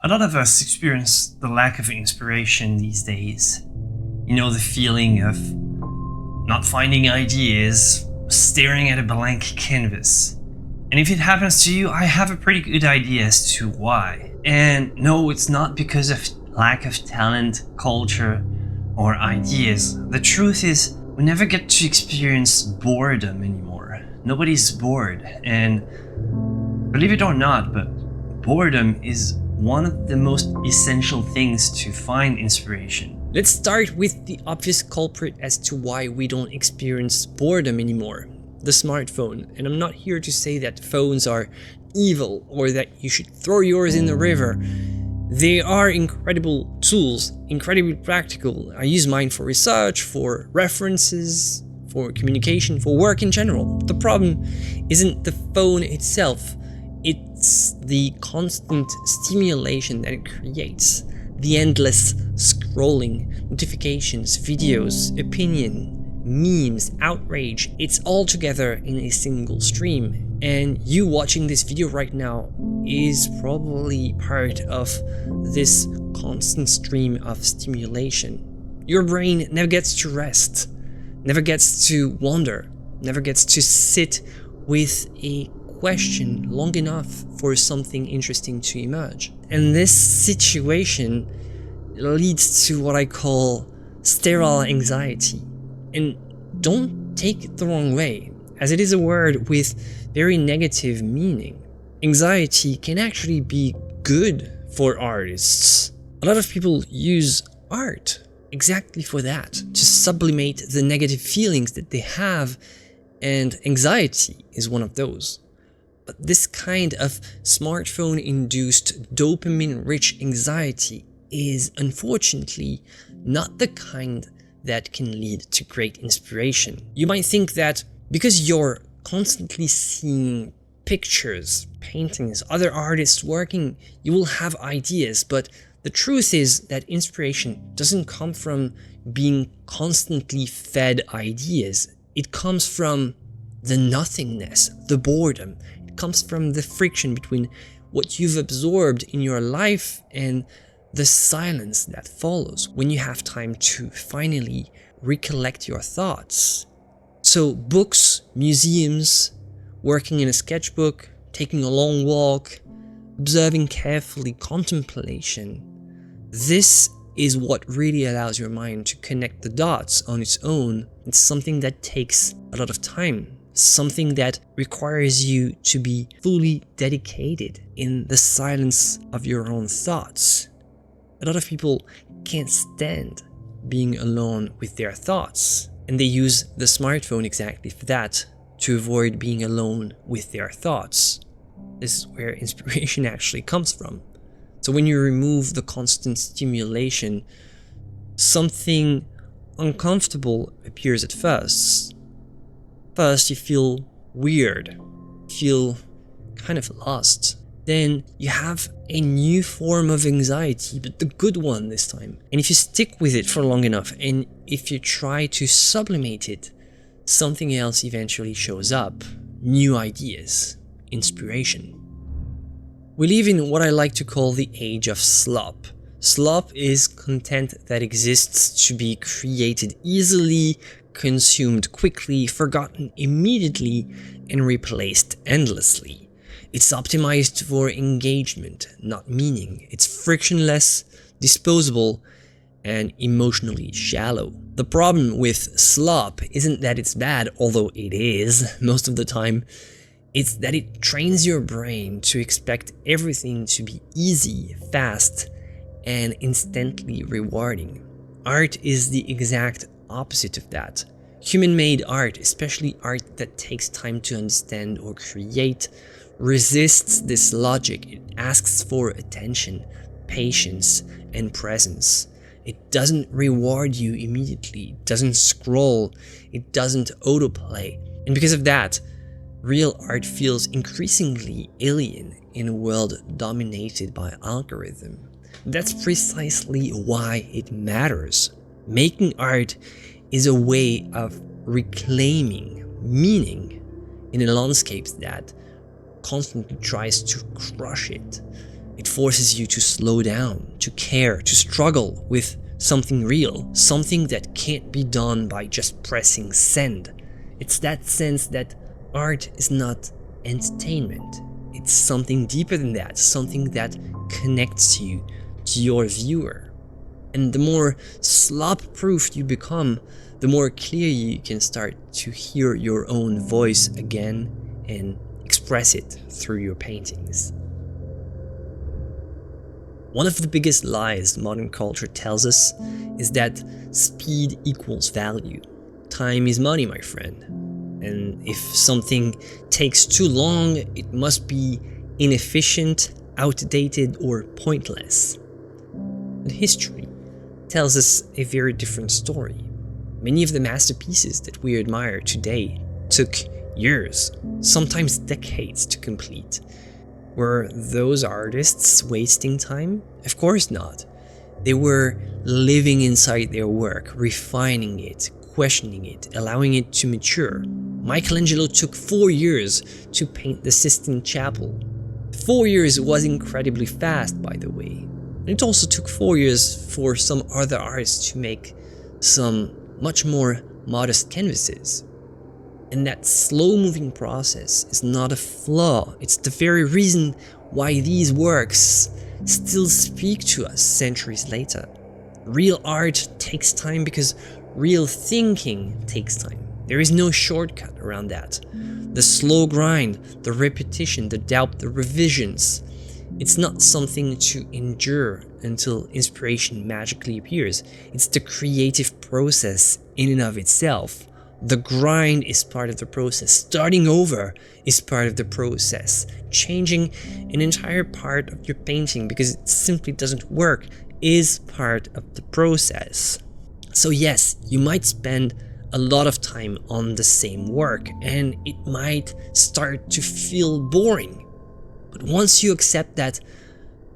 A lot of us experience the lack of inspiration these days. You know, the feeling of not finding ideas, staring at a blank canvas. And if it happens to you, I have a pretty good idea as to why. And no, it's not because of lack of talent, culture, or ideas. The truth is, we never get to experience boredom anymore. Nobody's bored. And believe it or not, but boredom is one of the most essential things to find inspiration. Let's start with the obvious culprit as to why we don't experience boredom anymore. The smartphone. And I'm not here to say that phones are evil or that you should throw yours in the river. They are incredible tools, incredibly practical. I use mine for research, for references, for communication, for work in general. The problem isn't the phone itself. It's the constant stimulation that it creates. The endless scrolling, notifications, videos, opinion, memes, outrage. It's all together in a single stream. And you watching this video right now is probably part of this constant stream of stimulation. Your brain never gets to rest, never gets to wander, never gets to sit with a question long enough for something interesting to emerge. And this situation leads to what I call sterile anxiety. And don't take it the wrong way, as it is a word with very negative meaning. Anxiety can actually be good for artists. A lot of people use art exactly for that, to sublimate the negative feelings that they have, and anxiety is one of those. But this kind of smartphone-induced dopamine-rich anxiety is unfortunately not the kind that can lead to great inspiration. You might think that because you're constantly seeing pictures, paintings, other artists working, you will have ideas, but the truth is that inspiration doesn't come from being constantly fed ideas. It comes from the nothingness, the boredom. It comes from the friction between what you've absorbed in your life and the silence that follows when you have time to finally recollect your thoughts. So books, museums, working in a sketchbook, taking a long walk, observing carefully, contemplation. This is what really allows your mind to connect the dots on its own. It's something that takes a lot of time, something that requires you to be fully dedicated in the silence of your own thoughts. A lot of people can't stand being alone with their thoughts, and they use the smartphone exactly for that, to avoid being alone with their thoughts. This is where inspiration actually comes from. So when you remove the constant stimulation, something uncomfortable appears at first. First, you feel weird, feel kind of lost. Then you have a new form of anxiety, but the good one this time. And if you stick with it for long enough, and if you try to sublimate it, something else eventually shows up. New ideas, inspiration. We live in what I like to call the age of slop. Slop is content that exists to be created easily, consumed quickly, forgotten immediately, and replaced endlessly. It's optimized for engagement, not meaning. It's frictionless, disposable, and emotionally shallow. The problem with slop isn't that it's bad, although it is most of the time. It's that it trains your brain to expect everything to be easy, fast, and instantly rewarding. Art is the exact opposite of that. Human-made art, especially art that takes time to understand or create, resists this logic. It asks for attention, patience, and presence. It doesn't reward you immediately, it doesn't scroll, it doesn't autoplay. And because of that, real art feels increasingly alien in a world dominated by algorithm. That's precisely why it matters. Making art is a way of reclaiming meaning in a landscape that constantly tries to crush it. It forces you to slow down, to care, to struggle with something real, something that can't be done by just pressing send. It's that sense that art is not entertainment. It's something deeper than that, something that connects you to your viewer. And the more slop-proof you become, the more clear you can start to hear your own voice again and express it through your paintings. One of the biggest lies modern culture tells us is that speed equals value. Time is money, my friend. And if something takes too long, it must be inefficient, outdated, or pointless. But history tells us a very different story. Many of the masterpieces that we admire today took years, sometimes decades to complete. Were those artists wasting time? Of course not. They were living inside their work, refining it, questioning it, allowing it to mature. Michelangelo took 4 years to paint the Sistine Chapel. 4 years was incredibly fast, by the way. And it also took 4 years for some other artists to make some much more modest canvases. And that slow-moving process is not a flaw. It's the very reason why these works still speak to us centuries later. Real art takes time because real thinking takes time. There is no shortcut around that. The slow grind, the repetition, the doubt, the revisions. It's not something to endure until inspiration magically appears. It's the creative process in and of itself. The grind is part of the process. Starting over is part of the process. Changing an entire part of your painting because it simply doesn't work is part of the process. So yes, you might spend a lot of time on the same work and it might start to feel boring. But once you accept that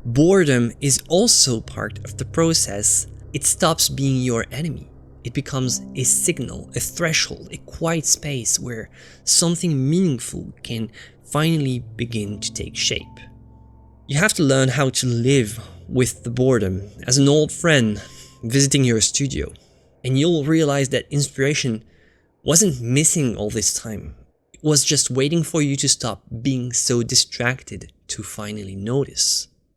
boredom is also part of the process, it stops being your enemy. It becomes a signal, a threshold, a quiet space where something meaningful can finally begin to take shape. You have to learn how to live with the boredom as an old friend visiting your studio, and you'll realize that inspiration wasn't missing all this time. It was just waiting for you to stop being so distracted to finally notice.